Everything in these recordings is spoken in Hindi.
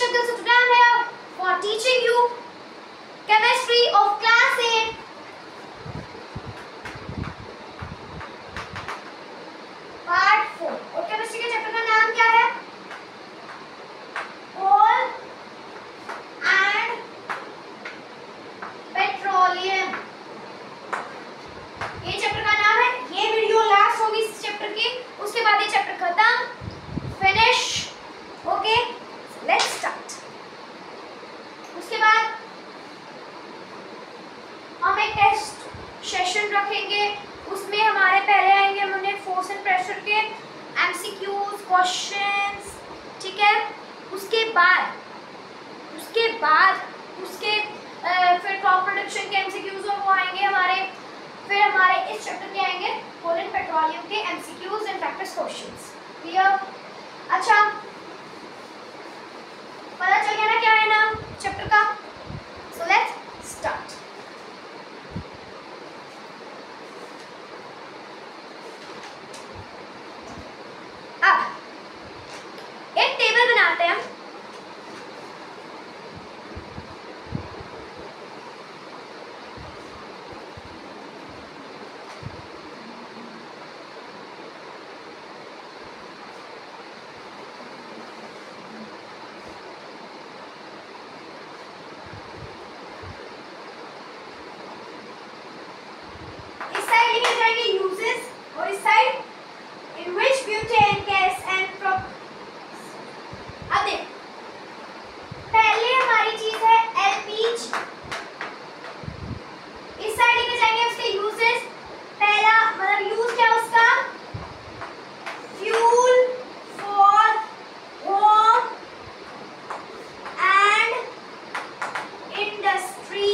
Shakil. So today I am here for teaching you chemistry of class 8. Part 4. और केमिस्ट्री के चैप्टर का नाम क्या है? कोल एंड पेट्रोलियम. ये चैप्टर का नाम है. ये वीडियो लास्ट होगी इस चैप्टर की, उसके बाद ये चैप्टर खत्म, फिनिश. Okay, let's start. उसके बाद हम एक टेस्ट सेशन रखेंगे. उसमें हमारे पहले आएंगे हमने फोर्स एंड प्रेशर के एमसीक्यूज क्वेश्चंस, ठीक है. उसके बाद फिर क्रॉप प्रोडक्शन के एमसीक्यूज और वो आएंगे हमारे. फिर हमारे इस चैप्टर के आएंगे कोल एंड पेट्रोलियम के MCQs and practice questions. Clear? अच्छा, पता चल गया ना क्या है नाम चैप्टर का. So let's start. अब एक टेबल बनाते हैं. Uses और इस side in which butane gas and अब देख, पहले हमारी चीज है एलपीजी. इस साइड लेके जाएंगे उसके यूजेस. पहला मतलब यूज क्या उसका? Fuel for home and industry.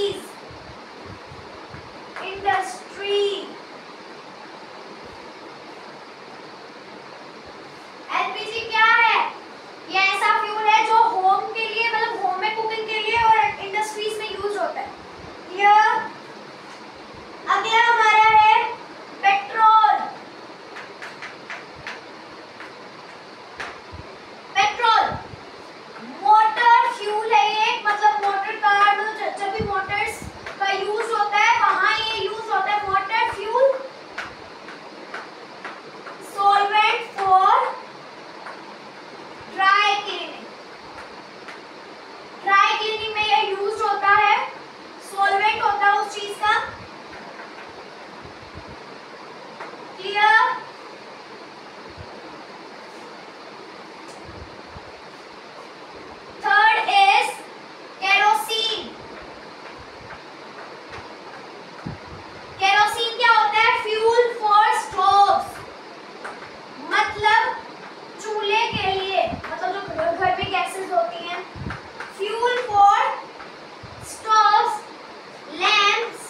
LPG क्या है? ये ऐसा फ्यूल है जो होम के लिए, मतलब होम में कुकिंग के लिए और इंडस्ट्रीज में यूज होता है. क्लियर? अगला हमारा है पेट्रोल. मोटर फ्यूल है ये, मतलब मोटर कार, मतलब जब भी मोटर्स का यूज होता है वहां ये यूज होता है. Motor fuel. Solvent for dry cleaning में ये यूज होता है. सॉल्वेंट होता है उस चीज का. Clear? Third is kerosene. Kerosene क्या होता है? फ्यूल फॉर स्टोव्स, मतलब चूल्हे के लिए, मतलब जो घर में गैसेस होती हैं. Fuel for stoves, lamps,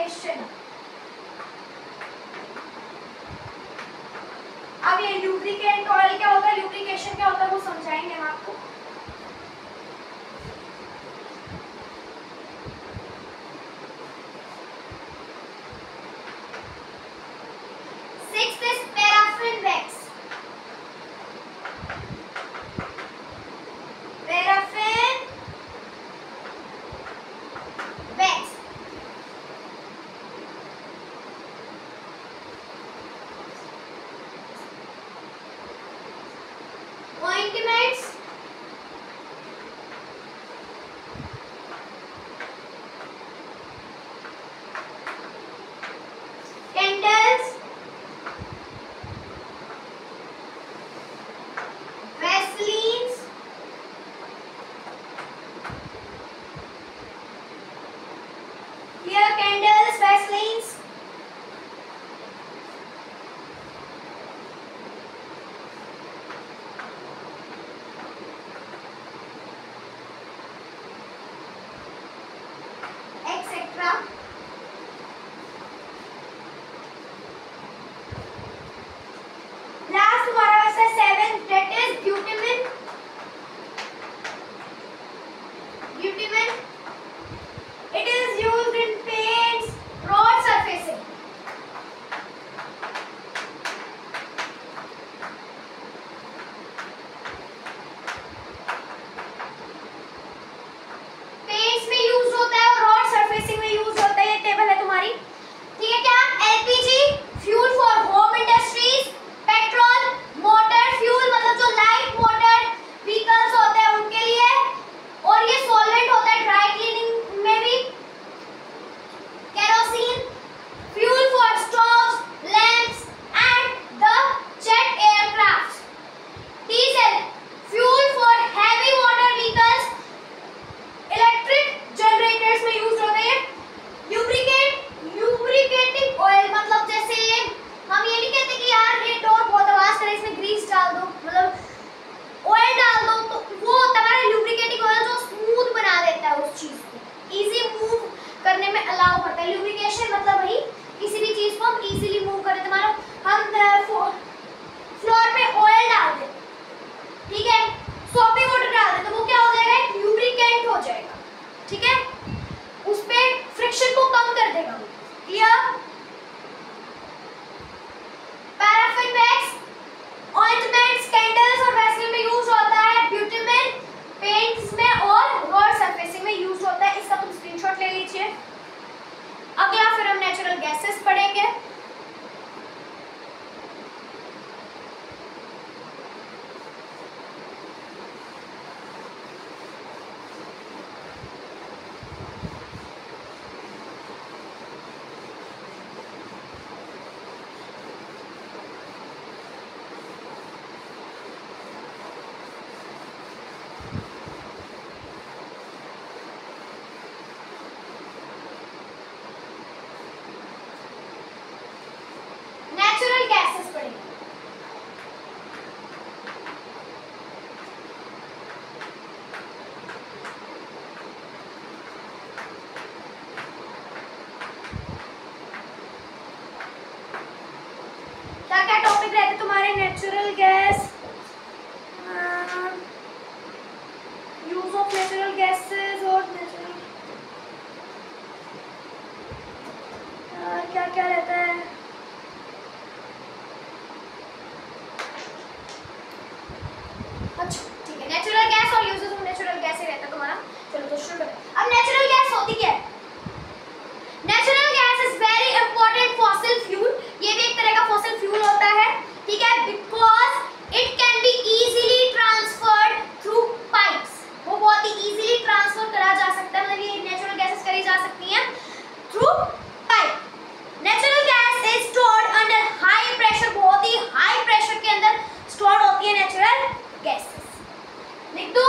lubrication. अब ये लुब्रिकेंट ऑयल क्या होता है, लुब्रिकेशन क्या होता है वो समझाएंगे हम आपको। Sixth is paraffin wax. Paraffin wax. Ointments. Candles. Vaselines. Here candles, Vaselines. Etc. Last हमारा बचा है 7th, that is bitumen. Bitumen. It is used in paints, road surfacing. Paints में यूज होता है और रोड सरफेसिंग में यूज होता है। ये टेबल है तुम्हारी, ठीक है क्या? LPG fuel for home industries, petrol motor fuel मतलब जो लाइट मोटर व्हीकल्स होते हैं उनके लिए, और ये सॉल्वेंट होता है ड्राई क्लीनिंग में भी। Kerosene fuel for stoves, lamps and the jet aircraft. Diesel fuel for heavy water vehicles, electric generators में यूज होते हैं। लुब्रिकेटिंग ऑयल मतलब जैसे हम ये नहीं कहते कि यार ये डोर बहुत आवाज करे इसमें ग्रीस डाल दो, मतलब ऑयल डाल दो, तो वो होता है लुब्रिकेटिंग ऑयल जो स्मूथ बना देता है उस चीज को, इजी मूव करने में अलाउ करता है। लुब्रिकेशन मतलब वही किसी भी चीज को हम इजीली मूव करें। तुम्हारा हम फ्लोर पे ऑयल डाल दें, ठीक है, सोपी वाटर डाल दें, तो वो क्या हो जाएगा, एक लुब्रिकेंट हो जाएगा, ठीक है, उस पे फ्रिक्शन को कम कर देगा। Clear? Paraffin wax ointments, candles और वैसलीन में यूज होता है। ब्यूटिमेन पेंट्स में और रोड सरफेसिंग में यूज होता है। इसका तुम स्क्रीनशॉट ले लीजिए। अगला फिर हम नेचुरल गैसेस पढ़ेंगे। नेचुरल गैसेस पढ़ेंगे। क्या क्या टॉपिक रहते तुम्हारे? Natural gas, use of natural gases और नेचुरल क्या क्या रहता है? अच्छा ठीक है, नेचुरल गैस और यूजेस ऑफ नेचुरल गैस ही रहता है तुम्हारा। चलो तो शुरू करें। अब नेचुरल गैस होती क्या है? Natural gas is very important fossil fuel. ये भी एक तरह का फॉसिल फ्यूल होता है, ठीक है, because it can be easily transferred through pipes. वो बहुत ही इजीली ट्रांसफर करा जा सकता है, मतलब ये नेचुरल गैसेस करी जा सकती हैं through pipe. Natural gas is stored under high pressure, बहुत ही हाई प्रेशर के अंदर स्टोर्ड होती है नेचुरल गैसेस। लिख दो।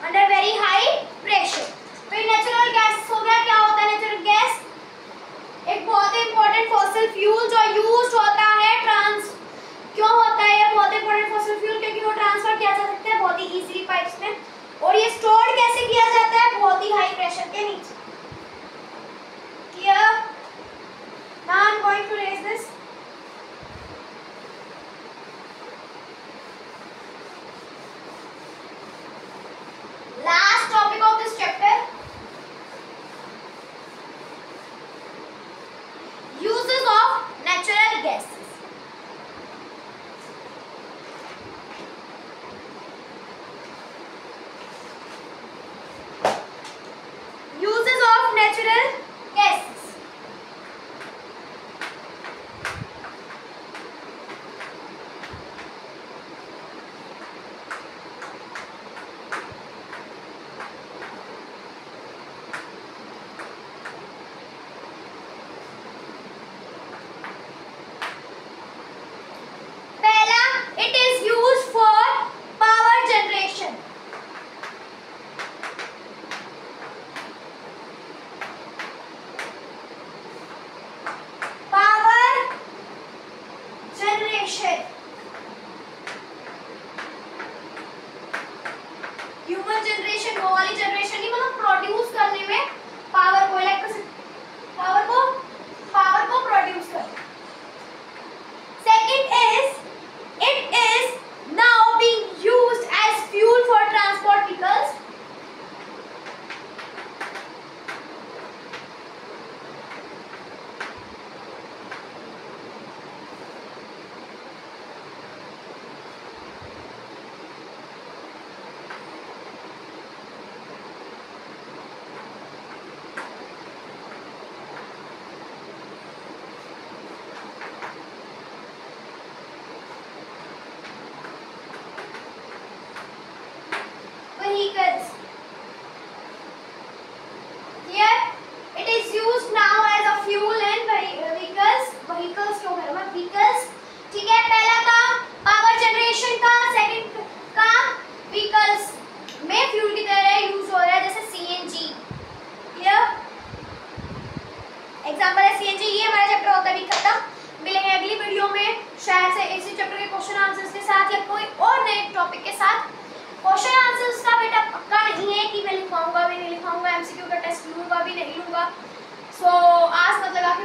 Under very high pressure. फिर नेचुरल गैस हो गया, क्या होता है नेचुरल गैस? एक बहुत ही इंपॉर्टेंट फॉसिल फ्यूल जो यूज्ड होता है क्यों होता है ये बहुत इंपॉर्टेंट फॉसिल फ्यूल? क्योंकि वो ट्रांसफर किया जा सकता है बहुत ही इजीली पाइप्स में, और ये स्टोर्ड कैसे किया जाता है? बहुत ही हाई प्रेशर के नीचे। Clear? Now I am going to raise this. Last topic of this chapter, uses of natural gases। Uses of natural gases। पहला, it is used for power generation। Power generation, human generation, वो वाली जनरेशन नहीं, मतलब प्रोड्यूस करने में पावर को, इलेक्ट्रिसिटी पावर को प्रोड्यूस करना। Second is it is now being used as fuel for transport vehicles. Vehicles, here it is used now as a fuel in vehicles। vehicles क्यों है मतलब vehicles, ठीक है। पहला काम पावर जनरेशन का, सेकंड काम vehicles में फ्यूल की तरह यूज हो रहा है, जैसे सीएनजी। क्लियर? एग्जांपल है सीएनजी। ये हमारा चैप्टर होता है अभी खत्म। मिलेंगे अगली वीडियो में शायद से इसी चैप्टर के क्वेश्चन आंसर्स के साथ या कोई और नए टॉपिक के साथ। क्वेश्चन आंसर्स का बेटा पक्का नहीं है कि मैं लिखवाऊंगा भी नहीं लिखवाऊंगा, एमसीक्यू का टेस्ट लूंगा भी नहीं लूंगा। सो आज मतलब आपके